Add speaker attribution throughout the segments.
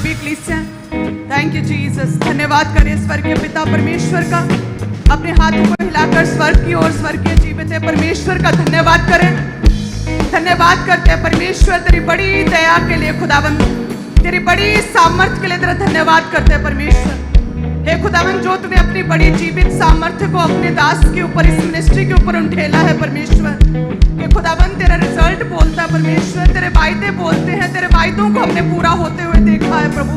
Speaker 1: सभी कलीसियां thank you Jesus. धन्यवाद करें स्वर्गीय पिता परमेश्वर का, अपने हाथों को हिलाकर स्वर्ग की ओर स्वर्गीय जीवित है परमेश्वर का धन्यवाद करें। धन्यवाद करते हैं परमेश्वर तेरी बड़ी दया के लिए, खुदावंद तेरी बड़ी सामर्थ्य के लिए तेरा धन्यवाद करते हैं परमेश्वर। हे खुदावंद, जो तूने अपनी बड़ी जीवित सामर्थ्य को अपने दास के ऊपर, इस मिनिस्ट्री के ऊपर उठेला है परमेश्वर। हे खुदावंद, तेरा रिजल्ट बोलता है परमेश्वर, तेरे वायदे बोलते हैं, तेरे वायदों को हमने पूरा होते हुए देखा है प्रभु।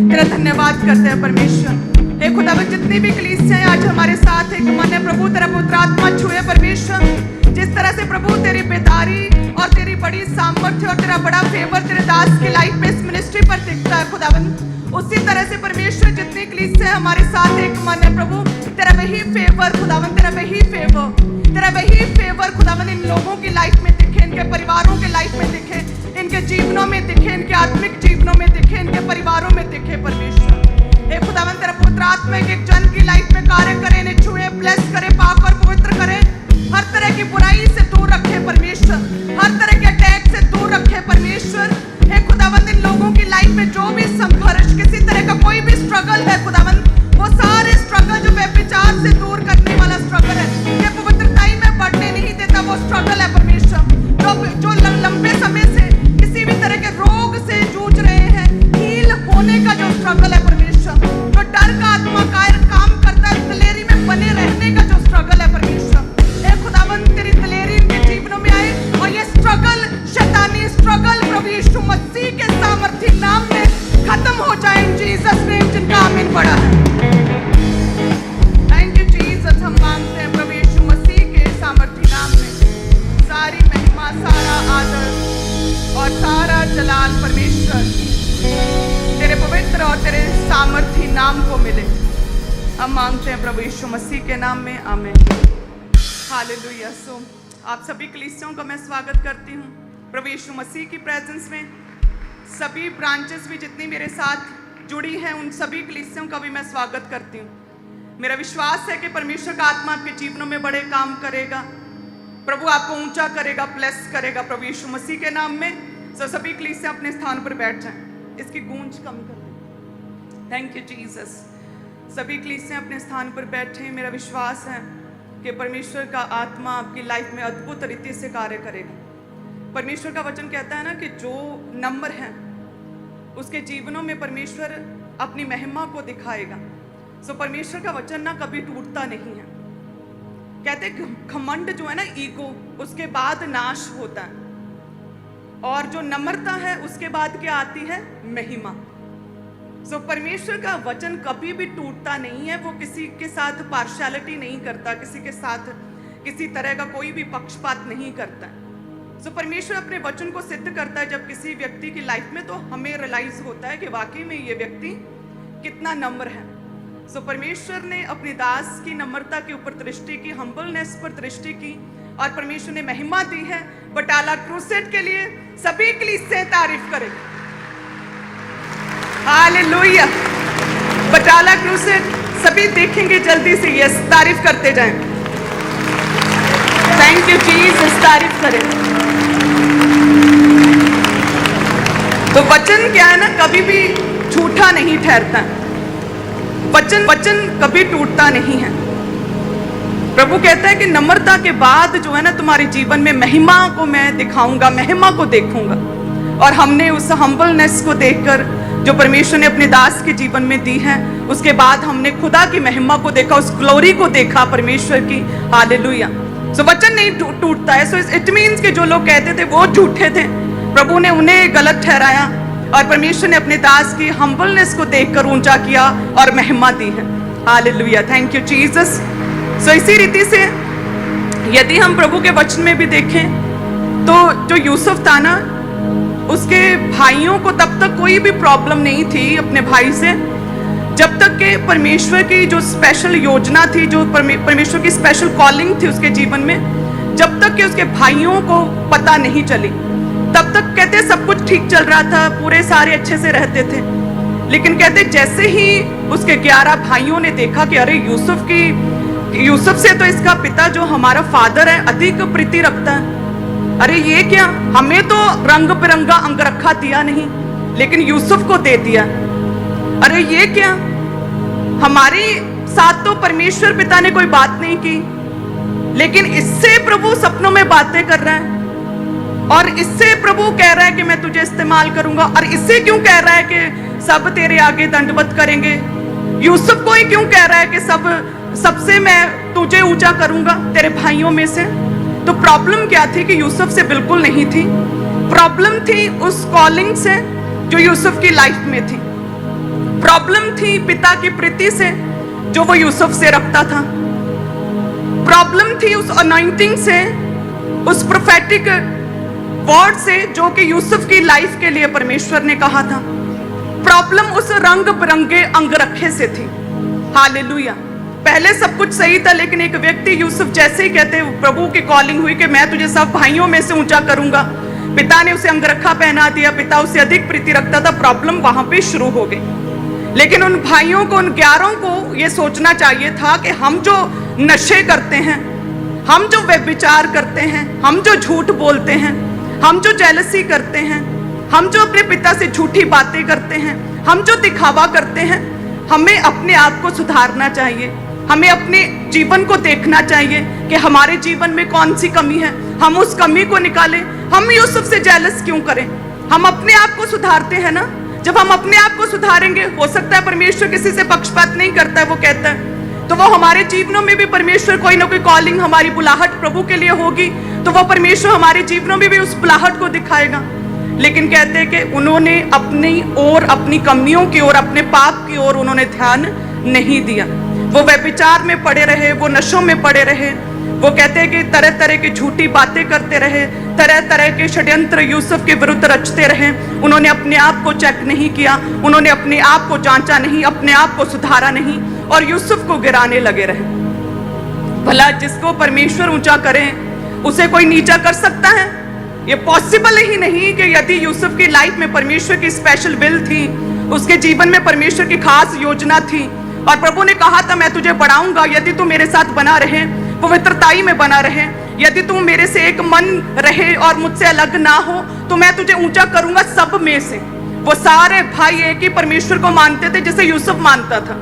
Speaker 1: तेरा धन्यवाद करते हैं परमेश्वर। हे खुदावंद, जितनी भी कलीसियां आज हमारे साथ एक मन है प्रभु, तेरा पवित्र आत्मा छुए परमेश्वर। जिस तरह से प्रभु तेरी बेदारी और तेरी बड़ी सामर्थ्य और तेरा बड़ा फेवर तेरे दास की लाइफ में इस मिनिस्ट्री पर दिखता है खुदावंद, उसी तरह से परमेश्वर जितनी कलीसियां हमारे साथ एक मन है प्रभु, तेरा वही फेवर खुदावंद, तेरा वही फेवर खुदावंद इन लोगों की लाइफ में दिखे, इनके परिवारों के लाइफ में दिखे, इनके जीवनों में दिखे, इनके आत्मिक जीवनों में दिखे, इनके परिवारों में दिखे परमेश्वर। हे खुदावंद, तेरा पवित्र आत्मा एक जन की लाइफ में कार्य करे, इन्हें छुए, ब्लेस करे, पाक और पवित्र करे, हर तरह की बुराई से दूर रखे परमेश्वर, हर तरह के अटैक से दूर रखे परमेश्वर। हे खुदावंद, इन लोगों की लाइफ में जो भी संघर्ष, किसी तरह का कोई भी स्ट्रगल है खुदावंद, वो सारे स्ट्रगल जो व्यभिचार से दूर करने वाला स्ट्रगल है, ये पवित्रताई में बढ़ने नहीं देता, वो स्ट्रगल है परमेश्वर। जो लंबे समय से किसी भी तरह के रोग से जूझ रहे हैं, हील होने का जो स्ट्रगल है परमेश्वर, जो डर का आत्मा काम करता है, दिलेरी में बने रहने का जो स्ट्रगल है परमेश्वर, हे खुदावंद, तेरी दिलेरी इनके जीवनों में आए और ये स्ट्रगल, शैतानी स्ट्रगल प्रभु यीशु मसीह के सामर्थी नाम में खत्म हो जाए इन जीसस नेम, जिनका आमीन पड़ा है। Thank you Jesus. हम मांगते हैं प्रभु यीशु मसीह के सामर्थी नाम में सारी महिमा, सारा आदर और सारा जलाल परमेश्वर तेरे पवित्र और तेरे सामर्थी नाम को मिले। हम मांगते हैं प्रभु यीशु मसीह के नाम में, आमीन। हालेलुया। सो आप सभी कलीसियों का मैं स्वागत करती हूँ प्रभु यीशु मसीह की प्रेजेंस में। सभी ब्रांचेस भी जितनी मेरे साथ जुड़ी हैं, उन सभी कलीसियों का भी मैं स्वागत करती हूँ। मेरा विश्वास है कि परमेश्वर का आत्मा आपके जीवनों में बड़े काम करेगा, प्रभु आपको ऊंचा करेगा, ब्लेस करेगा प्रभु यीशु मसीह के नाम में। सो सभी कलीसियां अपने स्थान पर बैठ जाएं, इसकी गूंज कम कर दें। Thank you Jesus. सभी कलीसियां अपने स्थान पर बैठे। मेरा विश्वास है कि परमेश्वर का आत्मा आपकी लाइफ में अद्भुत रीति से कार्य करेगा। परमेश्वर का वचन कहता है ना कि जो नंबर है उसके जीवनों में परमेश्वर अपनी महिमा को दिखाएगा। सो परमेश्वर का वचन ना कभी टूटता नहीं है। कहते घमंड जो है ना, ईगो, उसके बाद नाश होता है, और जो नम्रता है उसके बाद क्या आती है? महिमा। सो परमेश्वर का वचन कभी भी टूटता नहीं है। वो किसी के साथ पार्शियलिटी नहीं करता, किसी के साथ किसी तरह का कोई भी पक्षपात नहीं करता है। सो परमेश्वर अपने वचन को सिद्ध करता है जब किसी व्यक्ति की लाइफ में, तो हमें रियलाइज होता है कि वाकई में ये व्यक्ति कितना नम्र है। सो परमेश्वर ने अपने दास की नम्रता के ऊपर दृष्टि की, हम्बलनेस पर दृष्टि की, और परमेश्वर ने महिमा दी है। बटाला क्रूसेड के लिए सभी कलीसियां तारीफ करें। हालेलुया। बटाला क्रूसेड सभी देखेंगे जल्दी से, यस, तारीफ करते जाएं। थैंक यू जीसस, तारीफ करें। तो वचन क्या है ना, कभी भी झूठा नहीं ठहरता। वचन कभी टूटता नहीं है। प्रभु कहता है कि नम्रता के बाद जो है ना, तुम्हारे जीवन में महिमा को मैं दिखाऊंगा, महिमा को देखूंगा। और हमने उस हम्बलनेस को देखकर जो परमेश्वर ने अपने दास के जीवन में दी है, उसके बाद हमने खुदा की महिमा को देखा, उस ग्लोरी को देखा परमेश्वर की। हालेलुया। सो वचन नहीं टूटता है। सो इट मीन्स कि जो लोग कहते थे वो झूठे थे, प्रभु ने उन्हें गलत ठहराया, और परमेश्वर ने अपने दास की हम्बलनेस को देखकर ऊंचा किया और महिमा दी है। Hallelujah. Thank you Jesus. So इसी रीति से यदि हम प्रभु के वचन में भी देखें तो जो यूसुफ था ना, उसके भाइयों को तब तक कोई भी प्रॉब्लम नहीं थी अपने भाई से, जब तक कि परमेश्वर की जो स्पेशल योजना थी, जो परमेश्वर की स्पेशल कॉलिंग थी उसके जीवन में, जब तक कि उसके भाइयों को पता नहीं चली, तब तक कहते सब कुछ ठीक चल रहा था, पूरे सारे अच्छे से रहते थे। लेकिन कहते जैसे ही उसके 11 भाइयों ने देखा कि अरे यूसुफ से तो इसका पिता जो हमारा फादर है अधिक प्रीति रखता है, अरे ये क्या, हमें तो रंग बिरंगा अंगरखा दिया नहीं लेकिन यूसुफ को दे दिया। अरे ये क्या, हमारे साथ तो परमेश्वर पिता ने कोई बात नहीं की, लेकिन इससे प्रभु सपनों में बातें कर रहा है और इससे प्रभु कह रहा है कि मैं तुझे इस्तेमाल करूंगा। और इससे क्यों कह रहा है कि सब तेरे आगे दंडवत करेंगे? यूसुफ को ही क्यों कह रहा है कि सबसे मैं तुझे ऊंचा करूंगा तेरे भाइयों में से? तो प्रॉब्लम क्या थी कि यूसुफ से बिल्कुल नहीं थी, प्रॉब्लम थी उस कॉलिंग से जो यूसुफ की लाइफ में थी। प्रॉब्लम थी पिता की प्रीति से जो वो यूसुफ से रखता था। प्रॉब्लम थी उस अनॉइंटिंग से, उस प्रोफेटिक वर्ड से जो कि यूसुफ की लाइफ के लिए परमेश्वर ने कहा था। प्रॉब्लम उस रंग बिरंगे अंगरखे से थी। हालेलुया। पहले सब कुछ सही था, लेकिन एक व्यक्ति यूसुफ जैसे ही कहते प्रभु की कॉलिंग हुई कि मैं तुझे सब भाइयों में से ऊंचा करूंगा, पिता ने उसे अंगरखा पहना दिया, पिता उसे अधिक प्रीति रखता था, प्रॉब्लम वहां पे शुरू हो गई। लेकिन उन भाइयों को, उन 11 को ये सोचना चाहिए था कि हम जो नशे करते हैं, हम जो व्यभिचार करते हैं, हम जो झूठ बोलते हैं, हम जो जेलसी करते हैं, हम जो अपने पिता से झूठी बातें करते हैं, हम जो दिखावा करते हैं, हमें अपने आप को सुधारना चाहिए। हमें अपने जीवन को देखना चाहिए कि हमारे जीवन में कौन सी कमी है, हम उस कमी को निकालें। हम यूसुफ से जेलस क्यों करें? हम अपने आप को सुधारते हैं ना। जब हम अपने आप को सुधारेंगे, हो सकता है परमेश्वर किसी से पक्षपात नहीं करता है, वो कहता है, तो वो हमारे जीवनों में भी परमेश्वर कोई ना कोई कॉलिंग, हमारी बुलाहट प्रभु के लिए होगी, तो वो परमेश्वर हमारे जीवनों में भी उस बुलाहट को दिखाएगा। लेकिन कहते हैं कि उन्होंने अपनी ओर, अपनी कमियों की ओर, अपने पाप की ओर उन्होंने ध्यान नहीं दिया। वो व्यभिचार में पड़े रहे, वो नशों में पड़े रहे। वो कहते हैं कि तरह तरह की झूठी बातें करते रहे, तरह तरह के षड्यंत्र यूसुफ के विरुद्ध रचते रहे। उन्होंने अपने आप को चेक नहीं किया, उन्होंने अपने आप को जांचा नहीं, अपने आप को सुधारा नहीं और यूसुफ को गिराने लगे रहे। भला जिसको परमेश्वर ऊंचा करे उसे कोई नीचा कर सकता है? ये पॉसिबल ही नहीं कि यदि यूसुफ की लाइफ में परमेश्वर की स्पेशल विल थी, उसके जीवन में परमेश्वर की खास योजना थी और प्रभु ने कहा था मैं तुझे बढ़ाऊंगा यदि तू मेरे साथ बना रहे, पवित्रताई में बना रहे, यदि तू मेरे से एक मन रहे और मुझसे अलग ना हो, तो मैं तुझे ऊंचा करूंगा सब में से। वो सारे भाई एक ही परमेश्वर को मानते थे जैसे यूसुफ मानता था,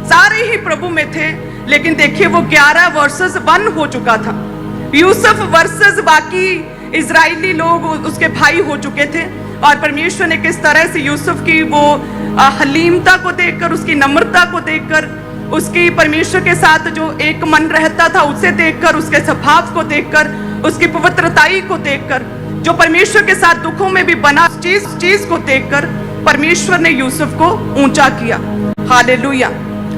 Speaker 1: सारे ही प्रभु में थे। लेकिन देखिए वो 11 वर्सेस 1 हो चुका था। यूसुफ वर्सेस बाकी इजरायली लोग उसके भाई हो चुके थे और परमेश्वर ने किस तरह से यूसुफ की वो हलीमता को देखकर, उसकी नम्रता को देखकर, उसकी परमेश्वर के साथ जो एक मन रहता था उसे देखकर, उसके स्वभाव को देखकर, उसकी पवित्रताई को देखकर, जो परमेश्वर के साथ दुखों में भी बना चीज को देखकर परमेश्वर ने यूसुफ को ऊंचा किया। हालेलुया।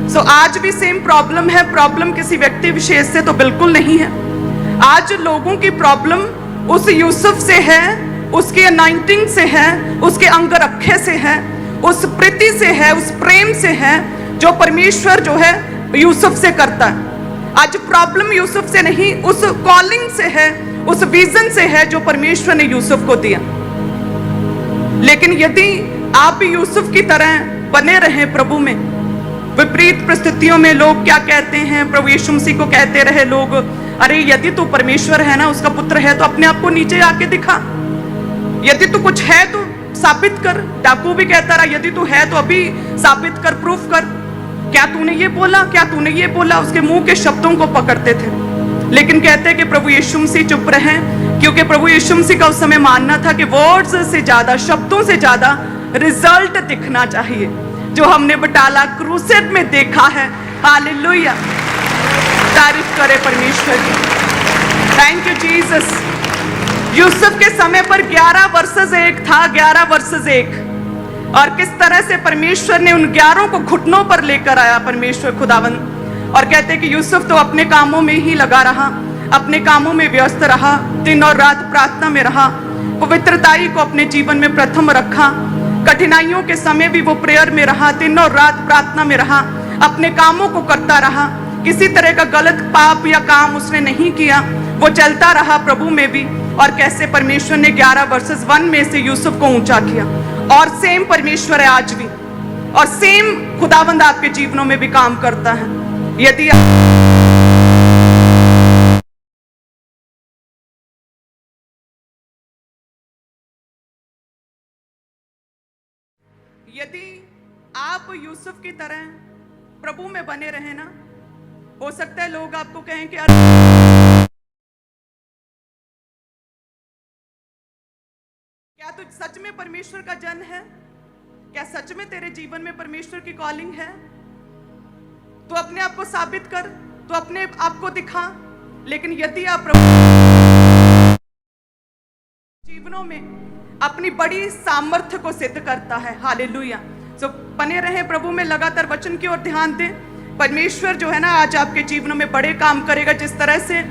Speaker 1: सो आज भी सेम प्रॉब्लम है। प्रॉब्लम किसी व्यक्ति विशेष से तो बिल्कुल नहीं है। आज लोगों की प्रॉब्लम उस यूसुफ से है, उसकी अनॉइंटिंग से है, उसके अंगरखे से है, उस प्रीति से है, उस प्रेम से है जो परमेश्वर जो है यूसुफ से करता है। आज प्रॉब्लम यूसुफ से नहीं, उस कॉलिंग से है, उस विजन से है जो परमेश्वर ने यूसुफ को दिया। लेकिन यदि आप भी यूसुफ की तरह बने रहे प्रभु में, विपरीत परिस्थितियों में लोग क्या कहते हैं, प्रभु यीशु मसीह को कहते रहे लोग, अरे यदि तू परमेश्वर है ना, उसका पुत्र है, तो अपने आप को नीचे आके दिखा, यदि तू कुछ है तो साबित कर। डाकू भी कहता रहा यदि तू है तो अभी साबित कर, प्रूफ कर, क्या तूने ये बोला, क्या तूने ये बोला, उसके मुंह के शब्दों को पकड़ते थे। लेकिन कहते हैं कि प्रभु यीशु मसीह चुप रहे, क्योंकि प्रभु यीशु मसीह का उस समय मानना था कि वर्ड्स से ज्यादा, शब्दों से ज्यादा रिजल्ट दिखना चाहिए जो हमने बटाला क्रूसेड में देखा है। हालेलुया। तारीफ करे परमेश्वर की। Thank you Jesus. यूसुफ के समय पर 11 वर्सेस 1 था, 11 वर्सेस 1, और किस तरह से परमेश्वर ने उन 11 को घुटनों पर लेकर आया परमेश्वर खुदावंद। और कहते हैं कि यूसुफ तो अपने कामों में ही लगा रहा, अपने कामों में व्यस्त रहा, दिन और रात प्रार्थना में रहा, पवित्रताई को अपने जीवन में प्रथम रखा। कठिनाइयों के समय भी वो प्रेयर में रहा, दिन और रात प्रार्थना में रहा, अपने कामों को करता रहा, किसी तरह का गलत पाप या काम उसने नहीं किया, वो चलता रहा प्रभु में भी। और कैसे परमेश्वर ने 11 वर्सेस 1 में से यूसुफ को ऊंचा किया। और सेम परमेश्वर है आज भी, और सेम खुदावंद आपके जीवनों में भी काम करता है। यदि आप यूसुफ की तरह प्रभु में बने रहे ना, हो सकता है लोग आपको कहें कि क्या तू सच में परमेश्वर का जन है? क्या सच में तेरे जीवन में परमेश्वर की कॉलिंग है? तो अपने आप को साबित कर, तो अपने आप को दिखा। लेकिन यदि आप प्रभु जीवनों में अपनी बड़ी सामर्थ्य को सिद्ध करता है, हालेलुया। सो बने रहे प्रभु में, लगातार वचन की ओर ध्यान दें। परमेश्वर जो है ना आज आपके जीवनों में बड़े काम करेगा। जिस तरह से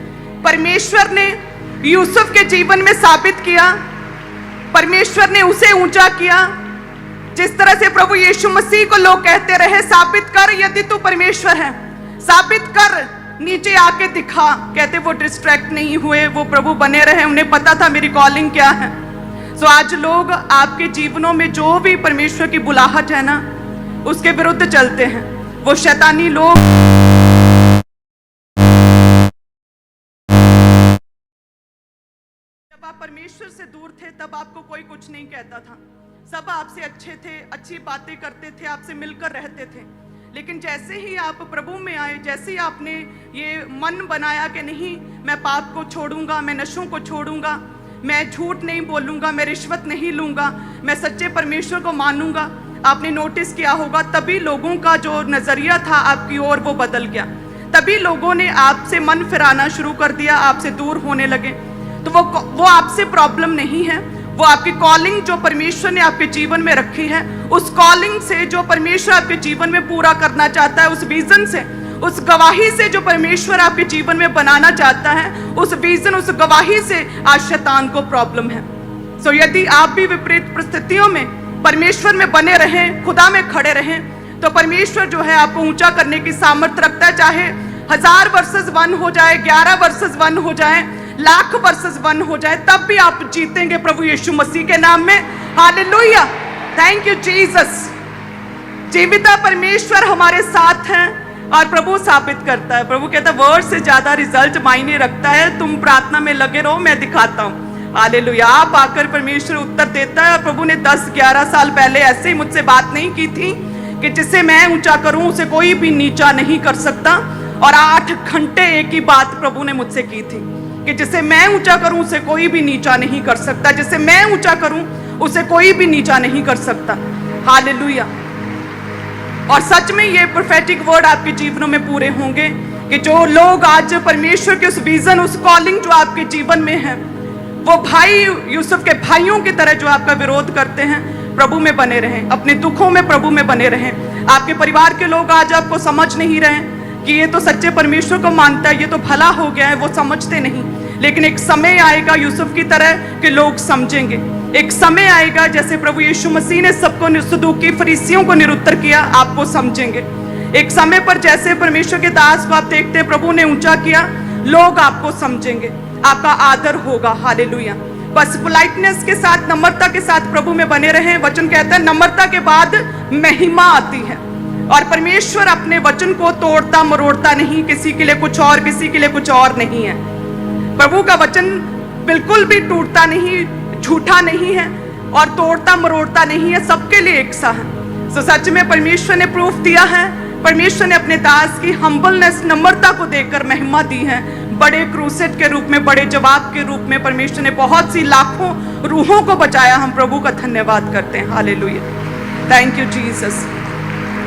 Speaker 1: परमेश्वर ने यूसुफ के जीवन में साबित किया, परमेश्वर ने उसे ऊंचा किया। जिस तरह से प्रभु यीशु मसीह को लोग कहते रहे, साबित कर यदि तू परमेश्वर है, साबित कर, नीचे आके दिखा। कहते वो डिस्ट्रैक्ट नहीं हुए, वो प्रभु बने रहे, उन्हें पता था मेरी कॉलिंग क्या है। सो आज लोग आपके जीवनों में जो भी परमेश्वर की बुलाहट है ना, उसके विरुद्ध चलते हैं। वो शैतानी लोग जब आप परमेश्वर से दूर थे तब आपको कोई कुछ नहीं कहता था, सब आपसे अच्छे थे, अच्छी बातें करते थे, आपसे मिलकर रहते थे। लेकिन जैसे ही आप प्रभु में आए, जैसे ही आपने ये मन बनाया कि नहीं मैं पाप को छोड़ूंगा, मैं नशों को छोड़ूंगा, मैं झूठ नहीं बोलूंगा, मैं रिश्वत नहीं लूंगा, मैं सच्चे परमेश्वर को मानूंगा, आपने नोटिस किया होगा तभी लोगों का जो नजरिया था आपकी ओर वो बदल गया। तभी लोगों ने आपसे मन फिराना शुरू कर दिया, आपसे दूर होने लगे। तो वो आपसे प्रॉब्लम नहीं है, वो आपकी कॉलिंग जो परमेश्वर ने आपके जीवन में रखी है, उस कॉलिंग से जो परमेश्वर आपके जीवन में पूरा करना चाहता है, उस विजन से, उस गवाही से जो परमेश्वर आपके जीवन में बनाना चाहता है, उस विजन, उस गवाही से आज शैतान को प्रॉब्लम है। सो यदि आप भी विपरीत परिस्थितियों में परमेश्वर में बने रहें, खुदा में खड़े रहें, तो परमेश्वर जो है आपको ऊंचा करने की सामर्थ्य रखता है। चाहे 1000 वर्सेस 1 हो जाए, 11 वर्सेस 1 हो जाए, लाख वर्सेस 1 हो जाए, तब भी आप जीतेंगे प्रभु यीशु मसीह के नाम में। Hallelujah, thank you Jesus. जीविता परमेश्वर हमारे साथ हैं और प्रभु साबित करता है। प्रभु कहता है वर्ड से ज्यादा रिजल्ट मायने रखता है, तुम प्रार्थना में लगे रहो, मैं दिखाता हूँ। हालेलुया, आप आकर परमेश्वर उत्तर देता है। और प्रभु ने 10-11 साल पहले ऐसे ही मुझसे बात नहीं की थी कि जिसे मैं ऊंचा करूं उसे कोई भी नीचा नहीं कर सकता। और 8 घंटे एक ही बात प्रभु ने मुझसे की थी कि जिसे मैं ऊंचा करूं उसे कोई भी नीचा नहीं कर सकता, जिसे मैं ऊंचा करूं उसे कोई भी नीचा नहीं कर सकता। हालेलुया। और सच में ये प्रोफेटिक वर्ड आपके जीवनों में पूरे होंगे कि जो लोग आज परमेश्वर के उस विजन, उस कॉलिंग जो आपके जीवन में है, वो भाई यूसुफ के भाइयों की तरह जो आपका विरोध करते हैं, प्रभु में बने रहें, अपने दुखों में प्रभु में बने रहें। आपके परिवार के लोग आज आपको समझ नहीं रहे कि ये तो सच्चे परमेश्वर को मानता है, ये तो भला हो गया है, वो समझते नहीं। लेकिन एक समय आएगा यूसुफ की तरह कि लोग समझेंगे। एक समय आएगा जैसे प्रभु यीशु मसीह ने सबको सदूकी फरीसियों को निरुत्तर किया, आपको समझेंगे। एक समय पर जैसे परमेश्वर के दास को आप देखते हैं प्रभु ने ऊंचा किया, लोग आपको समझेंगे, आपका आदर होगा। हालेलुया। बस पोलाइटनेस के साथ, नम्रता के साथ प्रभु में बने रहें। वचन कहता है नम्रता के बाद महिमा आती है। और परमेश्वर अपने वचन को तोड़ता मरोड़ता नहीं, किसी के लिए कुछ और, किसी के लिए कुछ और नहीं है। प्रभु का वचन बिल्कुल भी टूटता नहीं, झूठा नहीं है और तोड़ता मरोड़ता नहीं है, सबके लिए एक सा है। तो सच में परमेश्वर ने प्रूफ दिया है, परमेश्वर ने अपने दास की हम्बलनेस, नम्रता को देखकर महिमा दी है। बड़े क्रूसेड के रूप में, बड़े जवाब के रूप में परमेश्वर ने बहुत सी लाखों रूहों को बचाया। हम प्रभु का धन्यवाद करते हैं। Hallelujah, thank you Jesus.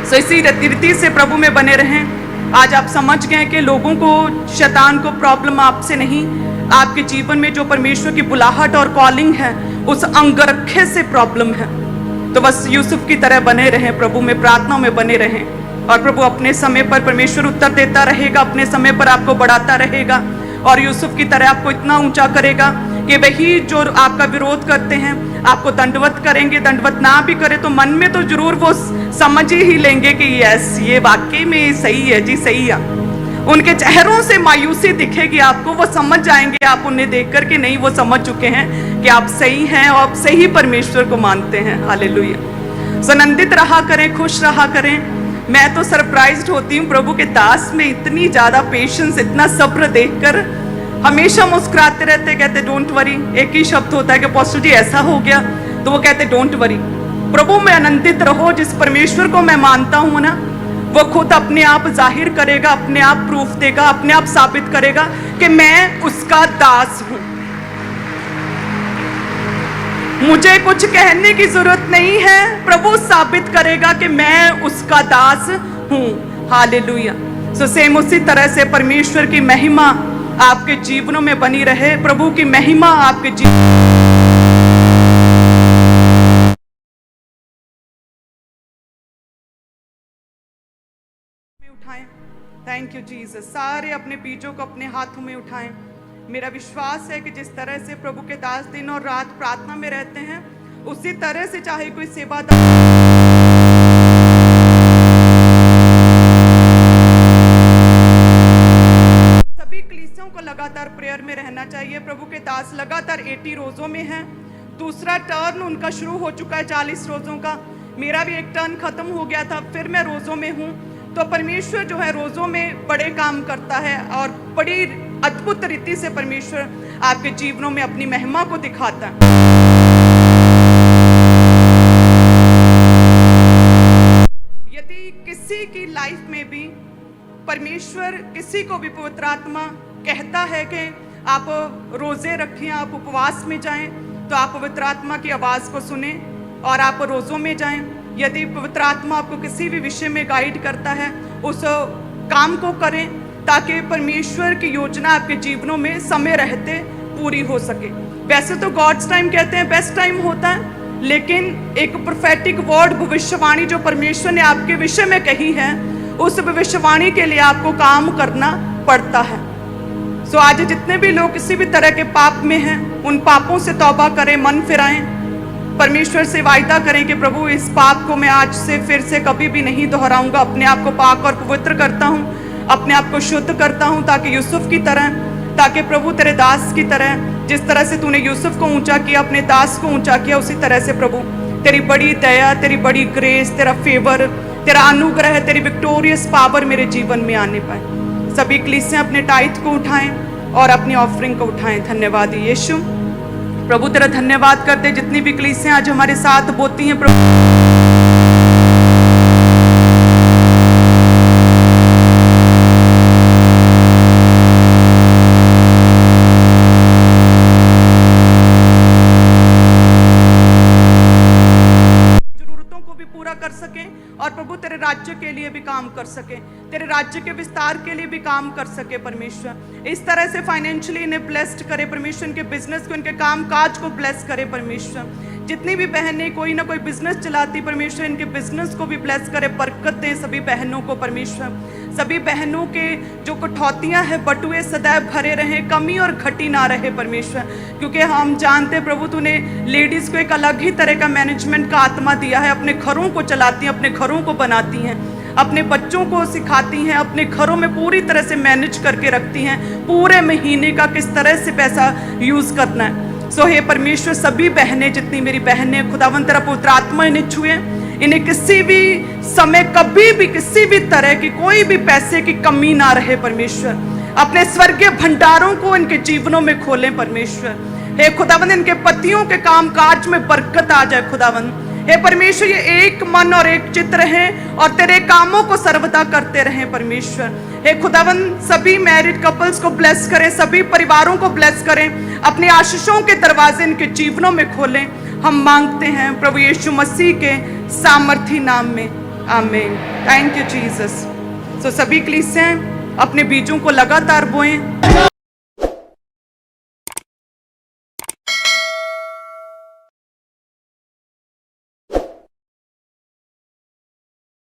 Speaker 1: So इसी रीति से प्रभु में बने रहें। आज आप समझ गए कि लोगों को, शैतान को प्रॉब्लम आपसे नहीं, आपके जीवन में जो परमेश्वर की बुलाहट और कॉलिंग है उस अंगरखे से प्रॉब्लम है। तो बस यूसुफ की तरह बने रहें, प्रभु में प्रार्थनाओं में बने रहें और प्रभु अपने समय पर परमेश्वर उत्तर देता रहेगा, अपने समय पर आपको बढ़ाता रहेगा और यूसुफ की तरह आपको इतना ऊंचा करेगा कि वही जो आपका विरोध करते हैं आपको दंडवत करेंगे। दंडवत ना भी करे तो मन में तो जरूर वो समझ ही लेंगे कि यस, ये वाकई में सही है जी, सही है। उनके चेहरों से मायूसी दिखेगी आपको, वो समझ जाएंगे आप उन्हें देख कर के नहीं, वो समझ चुके हैं कि आप सही हैं और आप सही परमेश्वर को मानते हैं। हालेलुया। सुनंदित रहा करें, खुश रहा करें। मैं तो सरप्राइज्ड होती हूँ प्रभु के दास में इतनी ज्यादा पेशेंस, इतना सब्र देखकर। हमेशा मुस्कुराते रहते, कहते डोंट वरी। एक ही शब्द होता है कि अपोस्टल जी ऐसा हो गया, तो वो कहते डोंट वरी, प्रभु में आनंदित रहो। जिस परमेश्वर को मैं मानता हूं ना, वो खुद अपने आप जाहिर करेगा, अपने आप प्रूफ देगा, अपने आप साबित करेगा कि मैं उसका दास हूं। मुझे कुछ कहने की जरूरत नहीं है, प्रभु साबित करेगा कि मैं उसका दास हूं। हालेलुया। सो सेम उसी तरह से परमेश्वर की महिमा आपके जीवनों में बनी रहे। प्रभु की महिमा आपके जीवन उठाएं। Thank you Jesus. सारे अपने बीजों को अपने हाथों में उठाएं। मेरा विश्वास है कि जिस तरह से प्रभु के दास दिन और रात प्रार्थना में रहते हैं, उसी तरह से चाहे कोई सेवादार सभी कलीसियों को लगातार प्रेयर में रहना चाहिए। प्रभु के दास लगातार 80 रोजों में हैं। दूसरा टर्न उनका शुरू हो चुका है 40 रोजों का। मेरा भी एक टर्न खत्म हो गया था, फिर मैं रोजों में हूँ। तो परमेश्वर जो है रोजों में बड़े काम करता है और बड़ी अद्भुत रीति से परमेश्वर आपके जीवनों में अपनी महिमा को दिखाता है। यदि किसी की लाइफ में भी परमेश्वर किसी को भी पवित्र आत्मा कहता है कि आप रोजे रखें, आप उपवास में जाएं, तो आप पवित्र आत्मा की आवाज को सुने और आप रोजों में जाएं। यदि पवित्र आत्मा आपको किसी भी विषय में गाइड करता है, उस काम को करें ताकि परमेश्वर की योजना आपके जीवनों में समय रहते पूरी हो सके। वैसे तो गॉड्स टाइम कहते हैं बेस्ट टाइम होता है, लेकिन एक प्रोफेटिक वर्ड, भविष्यवाणी जो परमेश्वर ने आपके विषय में कही है, उस भविष्यवाणी के लिए आपको काम करना पड़ता है। सो आज जितने भी लोग किसी भी तरह के पाप में हैं, उन पापों से तौबा करें, मन फिराएं, परमेश्वर से वायदा करें कि प्रभु इस पाप को मैं आज से फिर से कभी भी नहीं दोहराऊंगा। अपने आप को पाक और पवित्र करता हूँ, अपने आप को शुद्ध करता हूँ, ताकि यूसुफ की तरह, ताकि प्रभु तेरे दास की तरह, जिस तरह से तूने यूसुफ को ऊंचा किया, अपने दास को ऊंचा किया, उसी तरह से प्रभु तेरी बड़ी दया, तेरी बड़ी ग्रेस, तेरा फेवर, तेरा अनुग्रह, तेरी विक्टोरियस पावर मेरे जीवन में आने पाए। सभी कलीसियां अपने टाइट को उठाएं और अपनी ऑफरिंग को उठाएं। धन्यवाद यीशु। प्रभु तेरा धन्यवाद करते, जितनी भी कलीसियां आज हमारे साथ बोती हैं प्रभु, जरूरतों को भी पूरा कर सकें और प्रभु तेरे राज्य के लिए भी काम कर सके, तेरे राज्य के विस्तार के लिए भी काम कर सके। परमेश्वर इस तरह से फाइनेंशियली इन्हें ब्लेस्ड करे परमेश्वर, इनके बिजनेस को, इनके काम काज को ब्लेस करे परमेश्वर। जितनी भी बहनें कोई ना कोई बिजनेस चलाती परमेश्वर, इनके बिजनेस को भी ब्लेस करे, बरकत दे सभी बहनों को परमेश्वर। सभी बहनों के जो कठौतियां हैं, बटुए सदैव भरे रहे, कमी और घटी ना रहे परमेश्वर, क्योंकि हम जानते प्रभु तूने लेडीज को एक अलग ही तरह का मैनेजमेंट का आत्मा दिया है। अपने घरों को चलाती हैं, अपने घरों को बनाती हैं, अपने बच्चों को सिखाती हैं, अपने घरों में पूरी तरह से मैनेज करके रखती हैं, पूरे महीने का किस तरह से पैसा यूज करना है। सो हे परमेश्वर, सभी बहनें, जितनी मेरी बहनें, खुदावन तेरा पवित्र आत्मा इन्हें छुए, इन्हें किसी भी समय, कभी भी, किसी भी तरह की कोई भी पैसे की कमी ना रहे परमेश्वर। अपने स्वर्गीय भंडारों को इनके जीवनों में खोलें परमेश्वर। हे खुदावन, इनके पतियों के काम काज में बरकत आ जाए खुदावन। हे परमेश्वर, ये एक मन और एक चित्त रहें और तेरे कामों को सर्वदा करते रहें परमेश्वर। हे खुदावन, सभी मैरिड कपल्स को ब्लेस करें, सभी परिवारों को ब्लेस करें, अपनी आशीषों के दरवाजे इनके जीवनों में खोलें। हम मांगते हैं प्रभु यीशु मसीह के सामर्थी नाम में, आमीन। Thank you Jesus. सो सभी कलीसियां अपने बीजों को लगातार बोएं।